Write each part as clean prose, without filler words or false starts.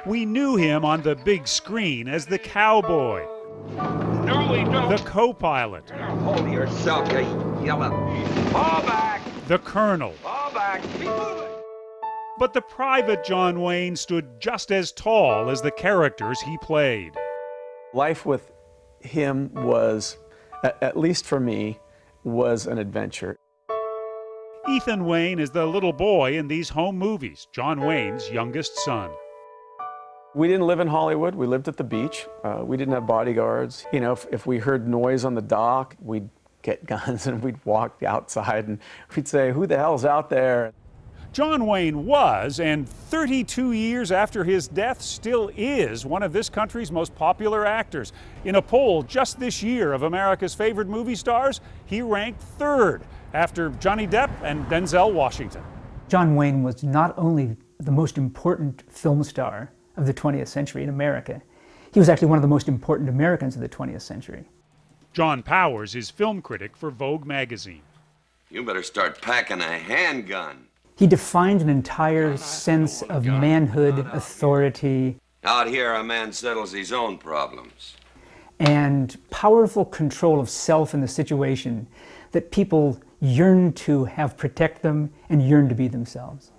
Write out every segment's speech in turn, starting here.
We knew him on the big screen as the cowboy, the co-pilot, Hold yourself, you yellow. Fall back. the colonel. Fall back. Keep moving. But the private John Wayne stood just as tall as the characters he played. Life with him was, at least for me, was an adventure. Ethan Wayne is the little boy in these home movies, John Wayne's youngest son. We didn't live in Hollywood. We lived at the beach. We didn't have bodyguards. You know, if we heard noise on the dock, we'd get guns and we'd walk outside and we'd say, "Who the hell's out there?" John Wayne was, and 32 years after his death, still is one of this country's most popular actors. In a poll just this year of America's favorite movie stars, he ranked third after Johnny Depp and Denzel Washington. John Wayne was not only the most important film star of the 20th century in America, he was actually one of the most important Americans of the 20th century. John Powers is film critic for Vogue magazine. You better start packing a handgun. He defined an entire sense of manhood, authority, Out here, a man settles his own problems. and powerful control of self in the situation that people yearn to have protect them and yearn to be themselves.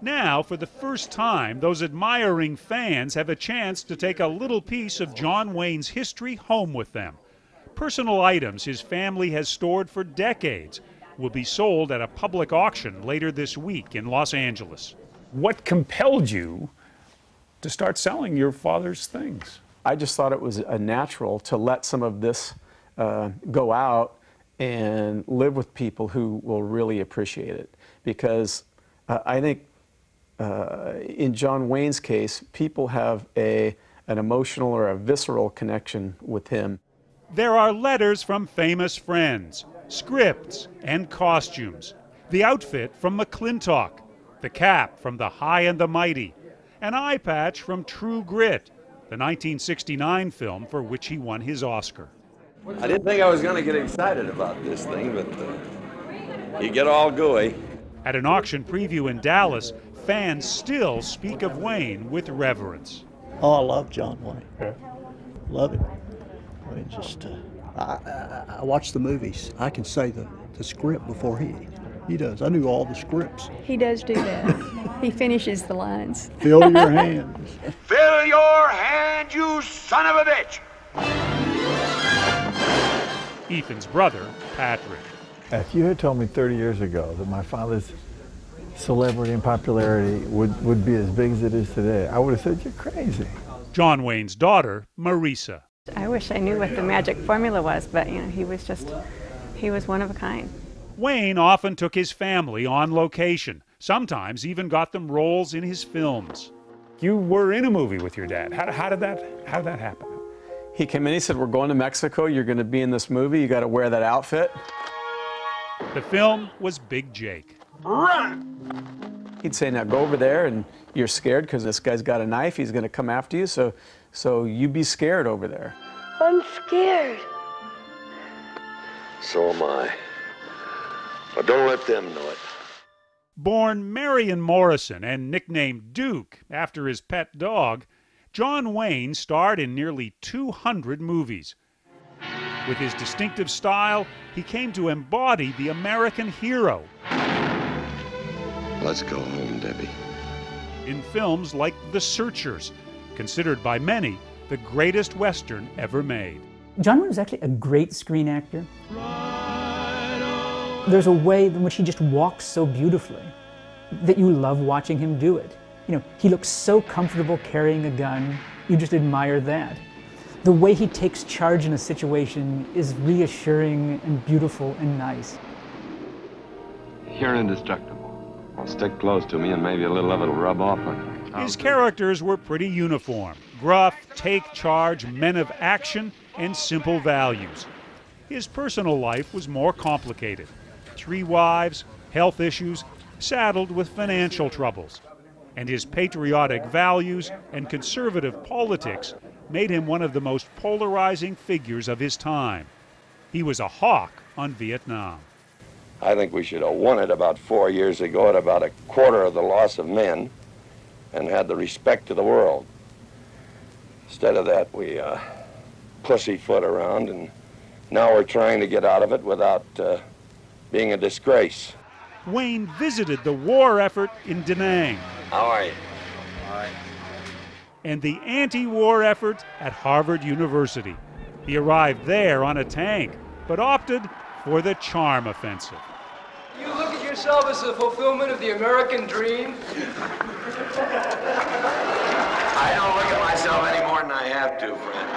Now, for the first time, those admiring fans have a chance to take a little piece of John Wayne's history home with them. Personal items his family has stored for decades will be sold at a public auction later this week in Los Angeles. What compelled you to start selling your father's things? I just thought it was a natural to let some of this go out and live with people who will really appreciate it. Because I think in John Wayne's case, people have an emotional or a visceral connection with him. There are letters from famous friends, scripts, and costumes. The outfit from McClintock, the cap from The High and the Mighty, an eye patch from True Grit, the 1969 film for which he won his Oscar. I didn't think I was going to get excited about this thing, but you get all gooey. At an auction preview in Dallas, fans still speak of Wayne with reverence. Oh, I love John Wayne. Love it. I mean, just, I watch the movies. I can say the script before he does. I knew all the scripts. He does do that. He finishes the lines. Fill your hands. Fill your hand, you son of a bitch! Ethan's brother, Patrick. If you had told me 30 years ago that my father's celebrity and popularity would be as big as it is today, I would have said, you're crazy. John Wayne's daughter, Marisa. I wish I knew what the magic formula was, but you know, he was one of a kind. Wayne often took his family on location, sometimes even got them roles in his films. You were in a movie with your dad. How did that happen? He came in, he said, "We're going to Mexico, you're going to be in this movie, you got to wear that outfit." The film was Big Jake. Run! He'd say, "Now go over there, and you're scared because this guy's got a knife, he's going to come after you, so you be scared over there." I'm scared. So am I. But don't let them know it. Born Marion Morrison and nicknamed Duke after his pet dog, John Wayne starred in nearly 200 movies. With his distinctive style, he came to embody the American hero. Let's go home, Debbie. In films like The Searchers, considered by many the greatest Western ever made. John Wayne was actually a great screen actor. There's a way in which he just walks so beautifully that you love watching him do it. You know, he looks so comfortable carrying a gun, you just admire that. The way he takes charge in a situation is reassuring and beautiful and nice. You're indestructible. Well, stick close to me and maybe a little of it'll rub off on you. His characters were pretty uniform. Gruff, take charge, men of action, and simple values. His personal life was more complicated. 3 wives, health issues, saddled with financial troubles. And his patriotic values and conservative politics made him one of the most polarizing figures of his time. He was a hawk on Vietnam. I think we should have won it about 4 years ago at about a quarter of the loss of men and had the respect of the world. Instead of that, we pussyfoot around, and now we're trying to get out of it without being a disgrace. Wayne visited the war effort in Da Nang. How are you? And the anti-war effort at Harvard University. He arrived there on a tank, but opted for the charm offensive. You look at yourself as the fulfillment of the American dream? I don't look at myself any more than I have to, friend.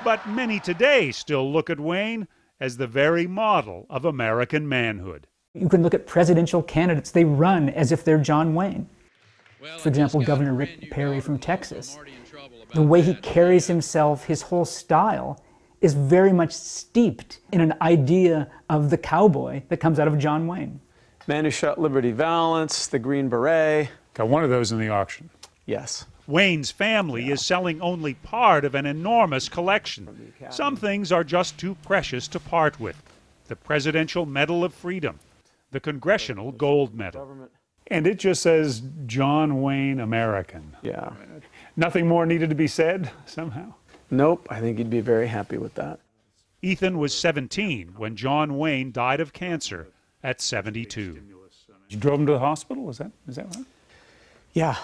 But many today still look at Wayne as the very model of American manhood. You can look at presidential candidates, they run as if they're John Wayne. For example, Governor Rick Perry from Texas. The way he carries himself, his whole style, is very much steeped in an idea of the cowboy that comes out of John Wayne. Man Who Shot Liberty Valance, the Green Beret. Got one of those in the auction. Yes. Wayne's family is selling only part of an enormous collection. Some things are just too precious to part with. The Presidential Medal of Freedom, the Congressional Gold Medal. And it just says John Wayne American. Yeah. Nothing more needed to be said somehow? Nope, I think he'd be very happy with that. Ethan was 17 when John Wayne died of cancer at 72. You drove him to the hospital, is that right? Yeah,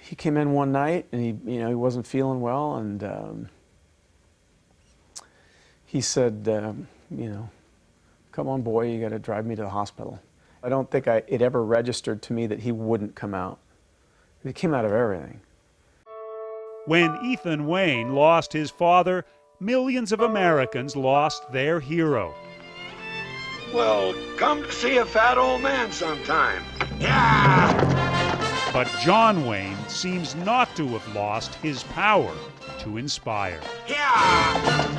he came in one night and he wasn't feeling well, and he said, come on, boy, you got to drive me to the hospital. I don't think it ever registered to me that he wouldn't come out. He came out of everything. When Ethan Wayne lost his father, millions of Americans lost their hero. Well, come to see a fat old man sometime. Yeah! But John Wayne seems not to have lost his power to inspire. Yeah!